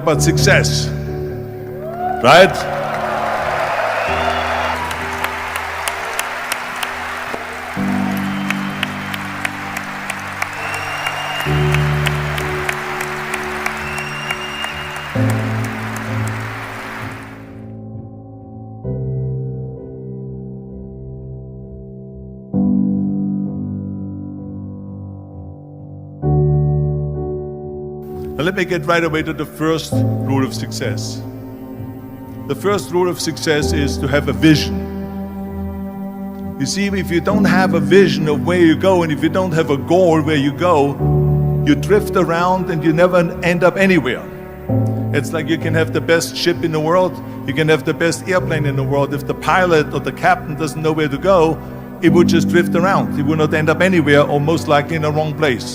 about success, right? Now let me get right away to the first rule of success. The first rule of success is to have a vision. You see, if you don't have a vision of where you go, and if you don't have a goal where you go, you drift around and you never end up anywhere. It's like you can have the best ship in the world, you can have the best airplane in the world. If the pilot or the captain doesn't know where to go, it would just drift around. It would not end up anywhere, or most likely in the wrong place.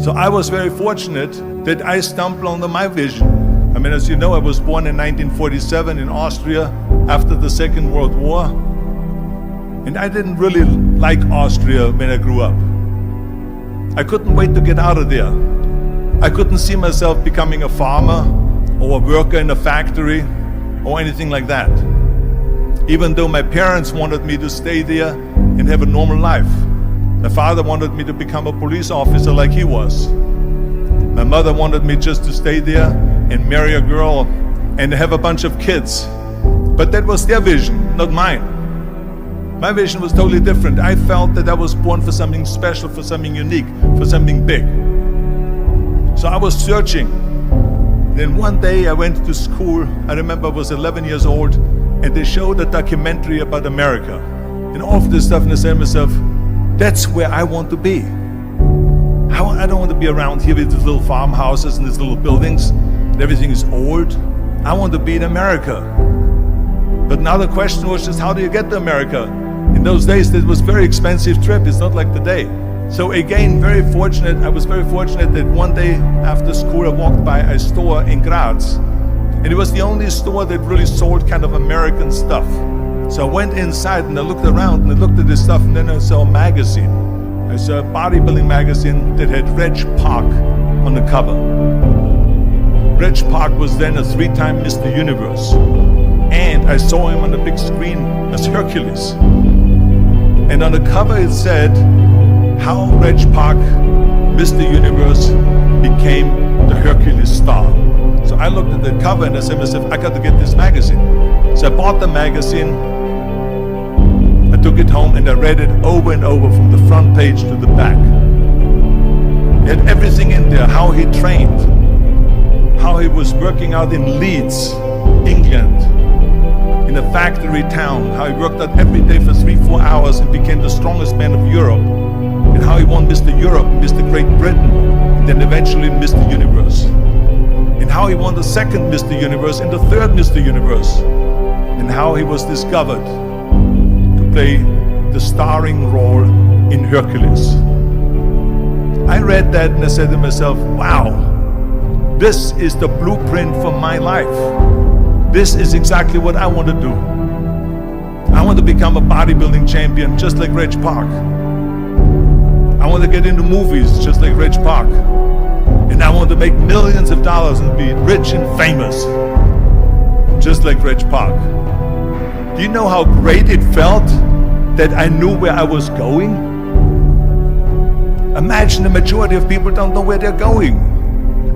So I was very fortunate that I stumbled onto my vision. I mean, as you know, I was born in 1947 in Austria after the Second World War. And I didn't really like Austria when I grew up. I couldn't wait to get out of there. I couldn't see myself becoming a farmer or a worker in a factory or anything like that. Even though my parents wanted me to stay there and have a normal life. My father wanted me to become a police officer like he was. My mother wanted me just to stay there and marry a girl and have a bunch of kids. But that was their vision, not mine. My vision was totally different. I felt that I was born for something special, for something unique, for something big. So I was searching. Then one day I went to school. I remember I was 11 years old, and they showed a documentary about America. And all of this stuff, and I said to myself, that's where I want to be. I don't want to be around here with these little farmhouses and these little buildings, and everything is old. I want to be in America. But now the question was just, how do you get to America? In those days, it was a very expensive trip. It's not like today. So again, I was very fortunate that one day after school, I walked by a store in Graz. And it was the only store that really sold kind of American stuff. So I went inside and I looked around and I looked at this stuff, and then I saw a magazine. I saw a bodybuilding magazine that had Reg Park on the cover. Reg Park was then a 3-time Mr. Universe. And I saw him on the big screen as Hercules. And on the cover it said, how Reg Park, Mr. Universe, became the Hercules star. So I looked at the cover and I said to myself, I got to get this magazine. So I bought the magazine. I took it home and I read it over and over from the front page to the back. It had everything in there, how he trained, how he was working out in Leeds, England, in a factory town, how he worked out every day for 3-4 hours and became the strongest man of Europe, and how he won Mr. Europe, Mr. Great Britain, and then eventually Mr. Universe, and how he won the second Mr. Universe and the third Mr. Universe, and how he was discovered play the starring role in Hercules. I read that and I said to myself, wow, this is the blueprint for my life. This is exactly what I want to do. I want to become a bodybuilding champion just like Reg Park. I want to get into movies just like Reg Park. And I want to make millions of dollars and be rich and famous just like Reg Park. Do you know how great it felt that I knew where I was going? Imagine the majority of people don't know where they're going.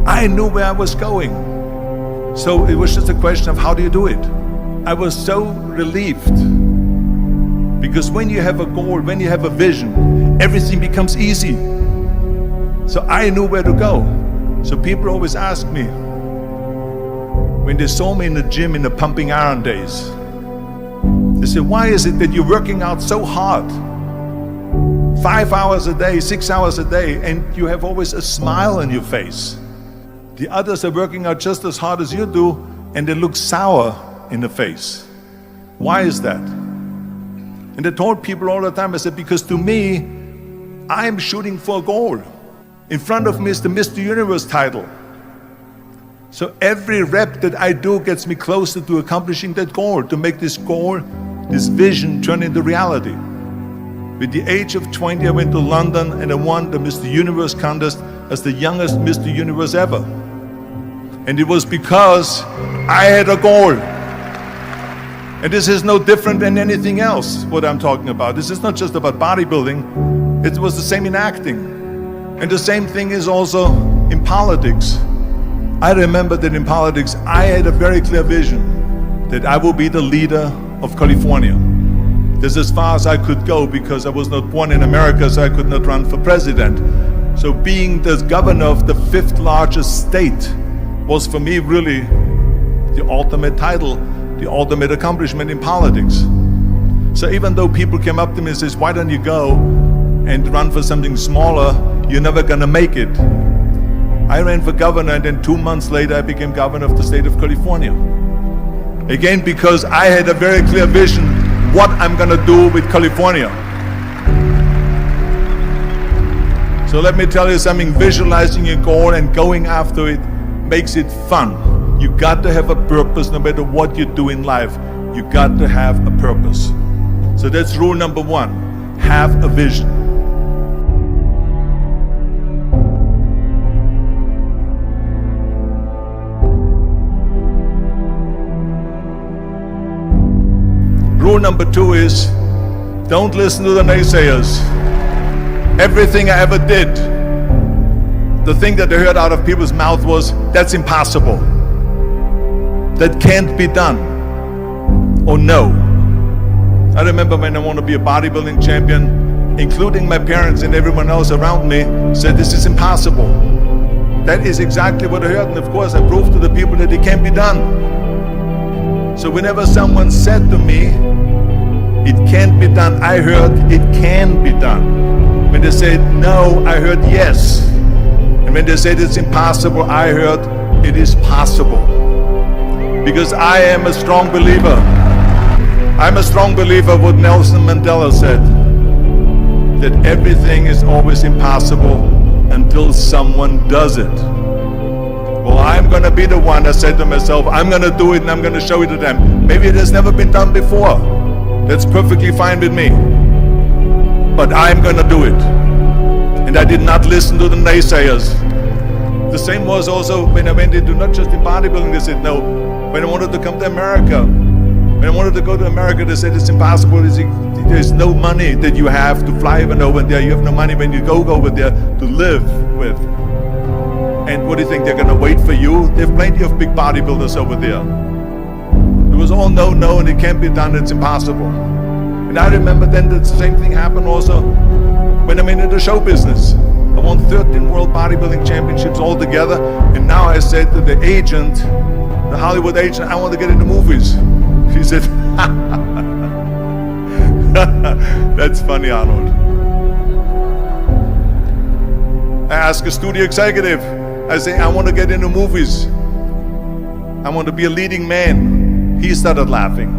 I knew where I was going. So it was just a question of how do you do it? I was so relieved. Because when you have a goal, when you have a vision, everything becomes easy. So I knew where to go. So people always ask me, when they saw me in the gym in the pumping iron days, they said, why is it that you're working out so hard? 5 hours a day, 6 hours a day, and you have always a smile on your face. The others are working out just as hard as you do, and they look sour in the face. Why is that? And I told people all the time, I said, because to me, I'm shooting for a goal. In front of me is the Mr. Universe title. So every rep that I do gets me closer to accomplishing that goal, to make this goal, this vision turn into reality. With the age of 20, I went to London and I won the Mr. Universe contest as the youngest Mr. Universe ever. And it was because I had a goal. And this is no different than anything else, what I'm talking about. This is not just about bodybuilding. It was the same in acting. And the same thing is also in politics. I remember that in politics, I had a very clear vision that I will be the leader of California. This is as far as I could go because I was not born in America, so I could not run for president. So being the governor of the 5th largest state was for me really the ultimate title, the ultimate accomplishment in politics. So even though people came up to me and says, why don't you go and run for something smaller, you're never gonna make it. I ran for governor, and then 2 months later I became governor of the state of California. Again, because I had a very clear vision what I'm gonna do with California. So let me tell you something, visualizing your goal and going after it makes it fun. You got to have a purpose no matter what you do in life. You got to have a purpose. So that's rule number 1, have a vision. Rule number 2 is, don't listen to the naysayers. Everything I ever did, the thing that I heard out of people's mouth was, that's impossible. That can't be done. Or no. I remember when I wanted to be a bodybuilding champion, including my parents and everyone else around me, said this is impossible. That is exactly what I heard, and of course I proved to the people that it can be done. So whenever someone said to me, it can't be done, I heard it can be done. When they said no, I heard yes. And when they said it's impossible, I heard it is possible. Because I am a strong believer. I'm a strong believer what Nelson Mandela said, that everything is always impossible until someone does it. Well, I'm gonna be the one that said to myself, I'm gonna do it and I'm gonna show it to them. Maybe it has never been done before. That's perfectly fine with me. But I'm gonna do it. And I did not listen to the naysayers. The same was also when I went into not just in bodybuilding, they said no. When I wanted to come to America, when I wanted to go to America, they said it's impossible. There's no money that you have to fly even over there. You have no money when you go over there to live with. And what do you think, they're gonna wait for you? They have plenty of big bodybuilders over there. It was all no, and it can't be done, it's impossible. And I remember then that the same thing happened also when I'm into the show business. I won 13 world bodybuilding championships altogether, and now I said to the agent, the Hollywood agent, I want to get into movies. She said, that's funny, Arnold. I asked a studio executive, I say, I want to get into movies. I want to be a leading man. He started laughing.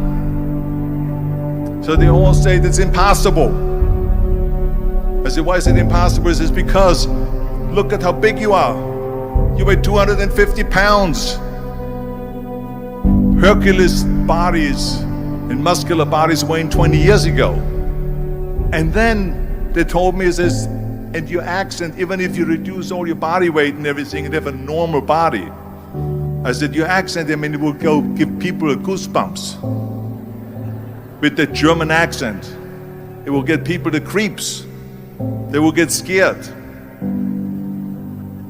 So they all say it's impossible. I said, why is it impossible? He says, because look at how big you are. You weigh 250 pounds. Hercules bodies and muscular bodies weighing 20 years ago. And then they told me, it says, and your accent, even if you reduce all your body weight and everything and have a normal body, I said, your accent, I mean, it will go give people goosebumps. With the German accent, it will get people the creeps. They will get scared.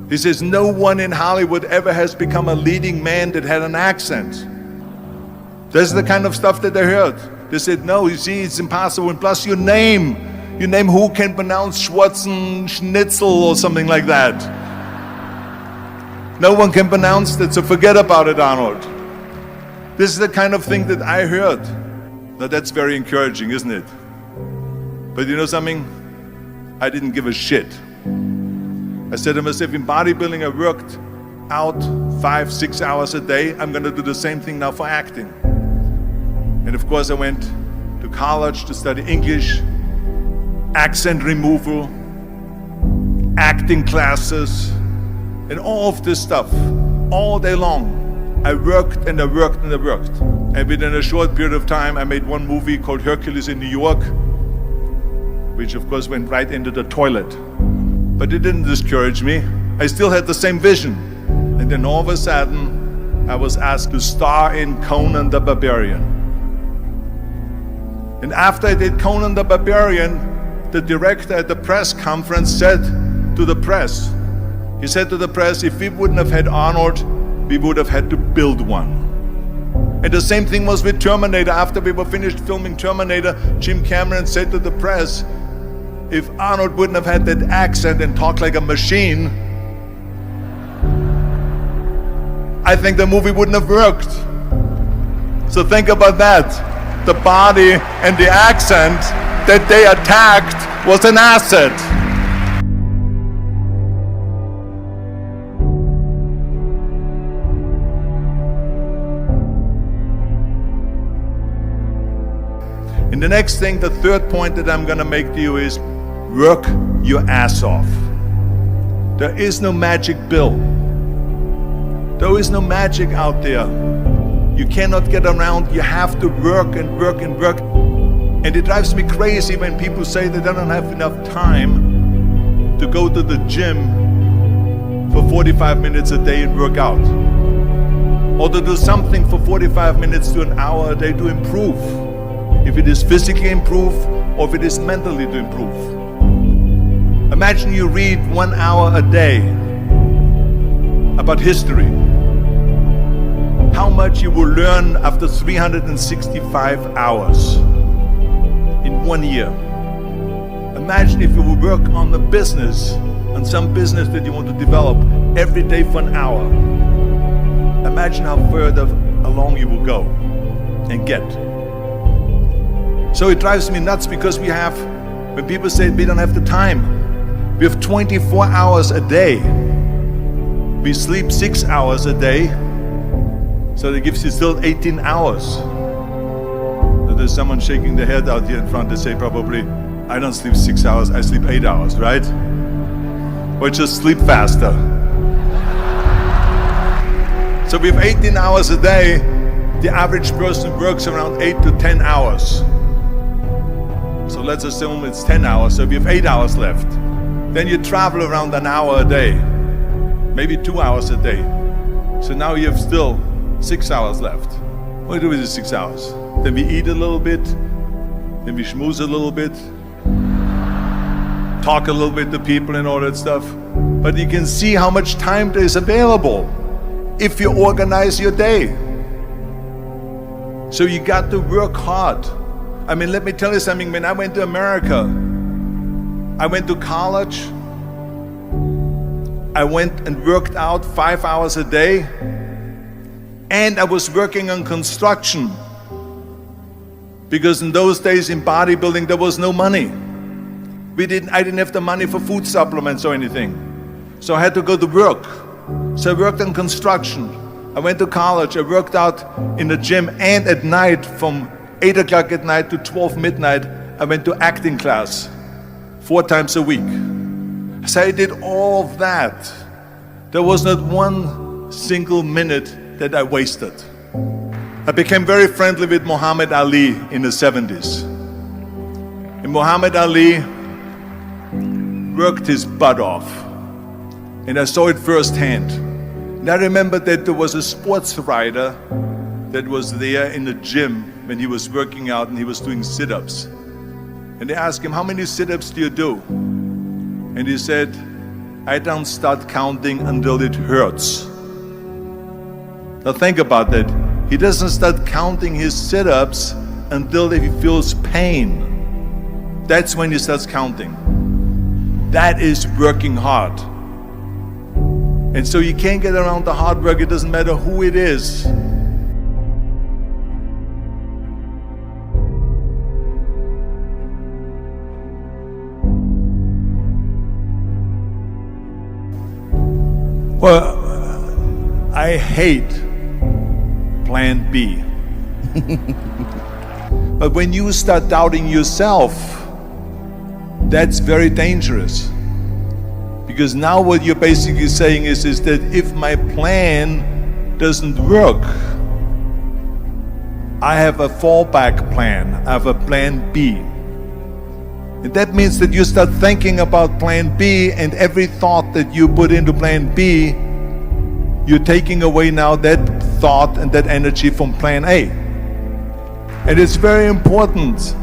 He says, no one in Hollywood ever has become a leading man that had an accent. That's the kind of stuff that I heard. They said, no, you see, it's impossible. And plus your name who can pronounce Schwarzenschnitzel or something like that. No one can pronounce that, so forget about it, Arnold. This is the kind of thing that I heard. Now that's very encouraging, isn't it? But you know something? I didn't give a shit. I said to myself, in bodybuilding I worked out 5-6 hours a day. I'm gonna do the same thing now for acting. And of course I went to college to study English, accent removal, acting classes, and all of this stuff, all day long. I worked and I worked and I worked. And within a short period of time, I made one movie called Hercules in New York, which of course went right into the toilet. But it didn't discourage me. I still had the same vision. And And then all of a sudden, I was asked to star in Conan the Barbarian. And after I did Conan the Barbarian, the director at the press conference said to the press, he said to the press, if we wouldn't have had Arnold, we would have had to build one. And the same thing was with Terminator. After we were finished filming Terminator, Jim Cameron said to the press, if Arnold wouldn't have had that accent and talked like a machine, I think the movie wouldn't have worked. So think about that. The body and the accent that they attacked was an asset. And the next thing, the third point that I'm going to make to you is work your ass off. There is no magic pill. There is no magic out there. You cannot get around. You have to work and work and work. And it drives me crazy when people say they don't have enough time to go to the gym for 45 minutes a day and work out. Or to do something for 45 minutes to an hour a day to improve. If it is physically improve or if it is mentally to improve. Imagine you read 1 hour a day about history. How much you will learn after 365 hours in 1 year. Imagine if you will work on the business, on some business that you want to develop every day for an hour. Imagine how further along you will go and get. So it drives me nuts because when people say we don't have the time, we have 24 hours a day. We sleep 6 hours a day, so that gives you still 18 hours. So there's someone shaking their head out here in front. They say probably, I don't sleep 6 hours, I sleep 8 hours, right? Or just sleep faster. So we have 18 hours a day. The average person works around 8 to 10 hours. So let's assume it's 10 hours, so we have 8 hours left. Then you travel around an hour a day, maybe 2 hours a day. So now you have still 6 hours left. What do we do with the 6 hours? Then we eat a little bit, then we schmooze a little bit, talk a little bit to people and all that stuff. But you can see how much time there is available if you organize your day. So you got to work hard. I mean, let me tell you something. When I went to America, I went to college. I went and worked out 5 hours a day. And I was working on construction. Because in those days in bodybuilding, there was no money. I didn't have the money for food supplements or anything. So I had to go to work. So I worked on construction. I went to college. I worked out in the gym. And at night, from 8 o'clock at night to 12 midnight, I went to acting class 4 times a week. So I did all of that. There was not one single minute that I wasted. I became very friendly with Muhammad Ali in the 70s. And Muhammad Ali worked his butt off. And I saw it firsthand. And I remember that there was a sports writer that was there in the gym when he was working out and he was doing sit-ups. And they asked him, how many sit-ups do you do? And he said, I don't start counting until it hurts. Now think about that. He doesn't start counting his sit-ups until he feels pain. That's when he starts counting. That is working hard. And so you can't get around the hard work. It doesn't matter who it is. Well, I hate plan B. But when you start doubting yourself, that's very dangerous. Because now what you're basically saying is that if my plan doesn't work, I have a fallback plan, I have a plan B. And that means that you start thinking about plan B, and every thought that you put into plan B, you're taking away now that thought and that energy from plan A. And it's very important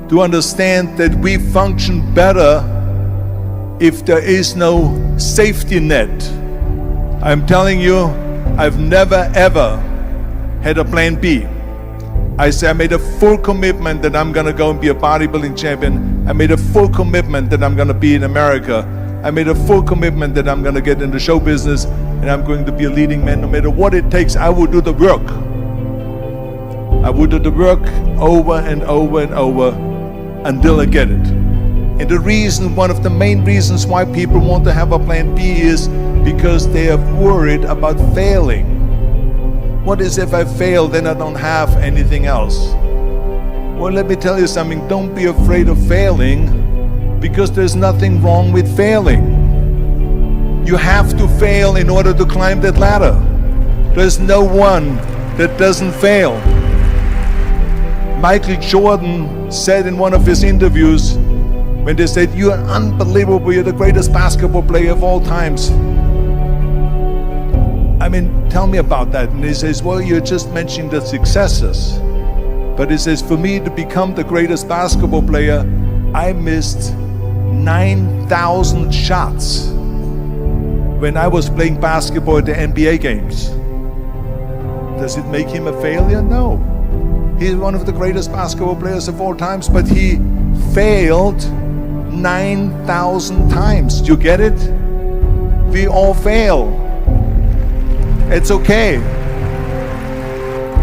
to understand that we function better if there is no safety net. I'm telling you, I've never ever had a plan B. I made a full commitment that I'm gonna go and be a bodybuilding champion. I made a full commitment that I'm gonna be in America. I made a full commitment that I'm gonna get into show business and I'm going to be a leading man. No matter what it takes, I will do the work. I will do the work over and over and over until I get it. And the reason, one of the main reasons why people want to have a plan B is because they are worried about failing. What is if I fail, then I don't have anything else? Well, let me tell you something, don't be afraid of failing, because there's nothing wrong with failing. You have to fail in order to climb that ladder. There's no one that doesn't fail. Michael Jordan said in one of his interviews, when they said, "You're unbelievable, you're the greatest basketball player of all times. I mean, tell me about that." And he says, "Well, you're just mentioning the successes." But he says, "For me to become the greatest basketball player, I missed 9,000 shots when I was playing basketball at the NBA games." Does it make him a failure? No. He's one of the greatest basketball players of all times, but he failed 9,000 times. Do you get it? We all fail. It's okay.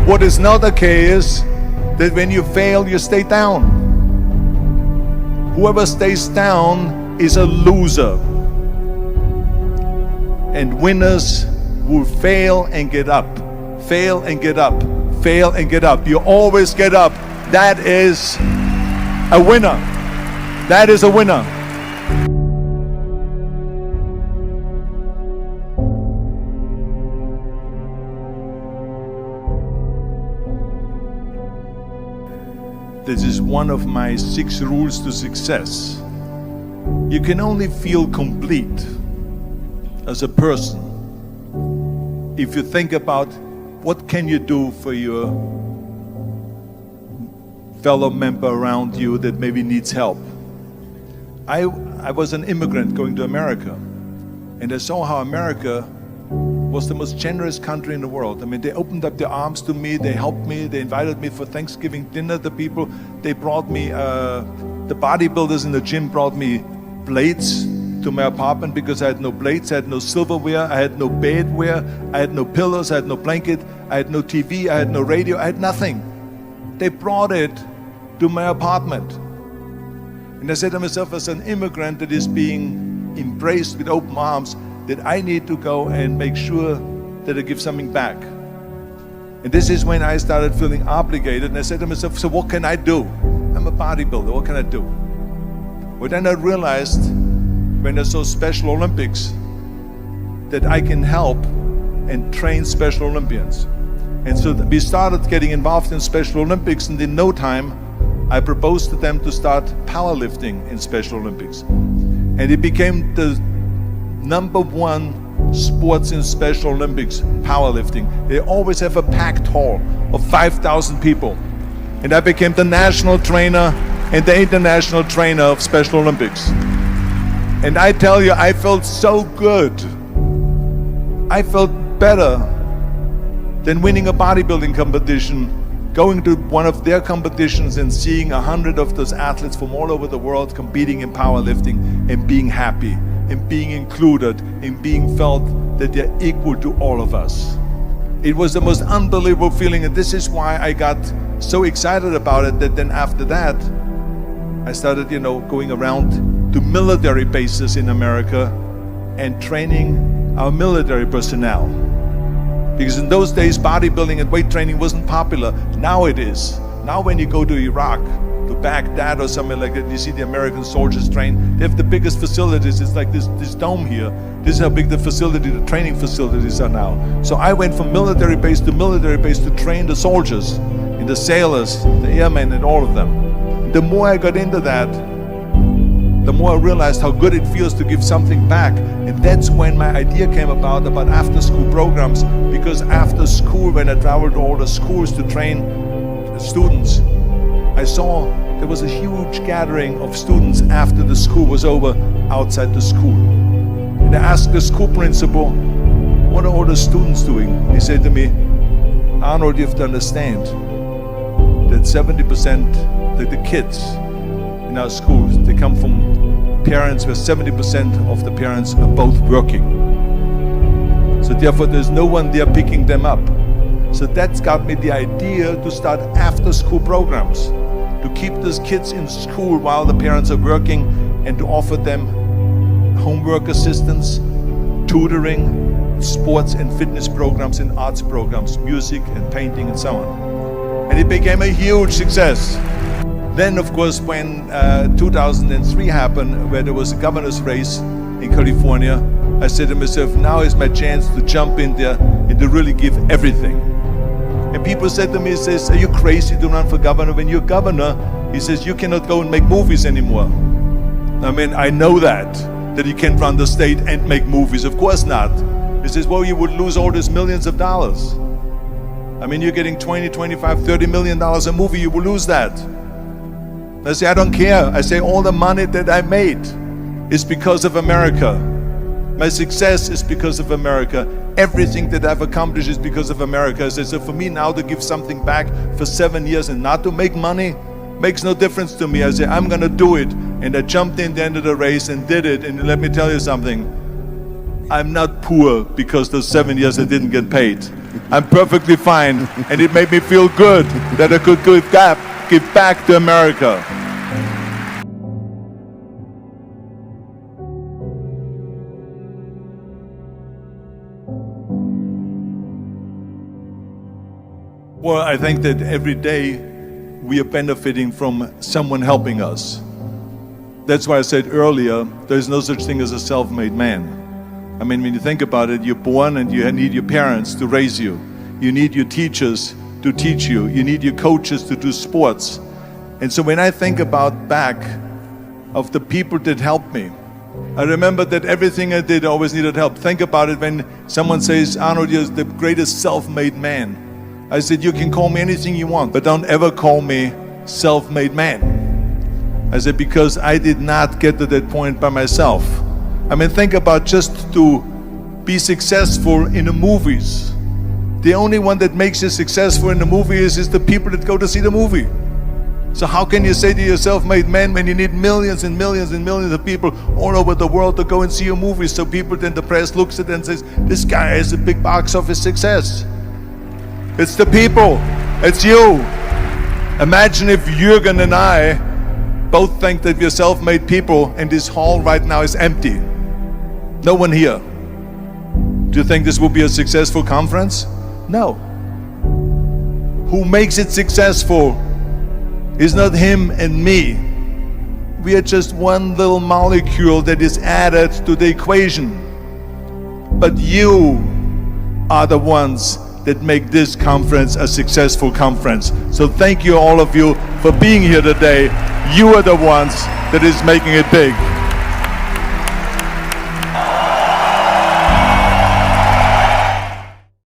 What is not okay is that when you fail, you stay down. Whoever stays down is a loser. And winners will fail and get up. Fail and get up. Fail and get up. You always get up. That is a winner. That is a winner. This is one of my 6 rules to success. You can only feel complete as a person if you think about what can you do for your fellow member around you that maybe needs help. I was an immigrant going to America, and I saw how America was the most generous country in the world. I mean, they opened up their arms to me, they helped me, they invited me for Thanksgiving dinner. The people, they brought me, the bodybuilders in the gym brought me plates to my apartment because I had no plates, I had no silverware, I had no bedware, I had no pillows, I had no blanket, I had no TV, I had no radio, I had nothing. They brought it to my apartment. And I said to myself, as an immigrant that is being embraced with open arms, that I need to go and make sure that I give something back. And this is when I started feeling obligated, and I said to myself, so what can I do? I'm a bodybuilder, what can I do? Well, then I realized, when I saw Special Olympics, that I can help and train Special Olympians. And so we started getting involved in Special Olympics, and in no time, I proposed to them to start powerlifting in Special Olympics. And it became the #1 sports in Special Olympics, powerlifting. They always have a packed hall of 5,000 people. And I became the national trainer and the international trainer of Special Olympics. And I tell you, I felt so good. I felt better than winning a bodybuilding competition, going to one of their competitions and seeing 100 of those athletes from all over the world competing in powerlifting and being happy and being included and being felt that they're equal to all of us. It was the most unbelievable feeling, and this is why I got so excited about it that then after that, I started, going around to military bases in America and training our military personnel. Because in those days, bodybuilding and weight training wasn't popular. Now it is. Now when you go to Iraq, to Baghdad or something like that, you see the American soldiers train. They have the biggest facilities. It's like this dome here. This is how big the training facilities are now. So I went from military base to military base to train the soldiers, and the sailors, the airmen, and all of them. The more I got into that, the more I realized how good it feels to give something back. And that's when my idea came about after-school programs, because after school, when I traveled to all the schools to train students, I saw there was a huge gathering of students after the school was over outside the school. And I asked the school principal, what are all the students doing? He said to me, Arnold, you have to understand that 70% that the kids in our schools, they come from parents where 70% of the parents are both working. So therefore there's no one there picking them up. So that's got me the idea to start after school programs, to keep those kids in school while the parents are working, and to offer them homework assistance, tutoring, sports and fitness programs and arts programs, music and painting and so on. And it became a huge success. Then of course when 2003 happened, where there was a governor's race in California, I said to myself, now is my chance to jump in there and to really give everything. And people said to me, are you crazy to run for governor? When you're governor, he says, you cannot go and make movies anymore. I mean, I know that you can't run the state and make movies. Of course not. He says, well, you would lose all these millions of dollars. I mean, you're getting 20, 25, 30 million dollars a movie, you will lose that. I say, I don't care. I say, all the money that I made is because of America. My success is because of America. Everything that I've accomplished is because of America. I say, so for me now to give something back for 7 years and not to make money makes no difference to me. I say, I'm gonna do it. And I jumped in the end of the race and did it. And let me tell you something. I'm not poor because those 7 years I didn't get paid. I'm perfectly fine, and it made me feel good that I could give back to America. Well, I think that every day we are benefiting from someone helping us. That's why I said earlier, there's no such thing as a self-made man. I mean, when you think about it, you're born and you need your parents to raise you. You need your teachers to teach you. You need your coaches to do sports. And so when I think about back of the people that helped me, I remember that everything I did always needed help. Think about it when someone says, Arnold, you're the greatest self-made man. I said, you can call me anything you want, but don't ever call me self-made man. I said, because I did not get to that point by myself. I mean, think about just to be successful in the movies. The only one that makes you successful in the movie is the people that go to see the movie. So how can you say to yourself, made man, when you need millions and millions and millions of people all over the world to go and see your movies? So people, then the press looks at it and says, this guy is a big box office success. It's the people, it's you. Imagine if Jürgen and I both think that we're self-made people and this hall right now is empty. No one here. Do you think this will be a successful conference? No. Who makes it successful is not him and me. We are just one little molecule that is added to the equation. But you are the ones that make this conference a successful conference. So thank you all of you for being here today. You are the ones that is making it big.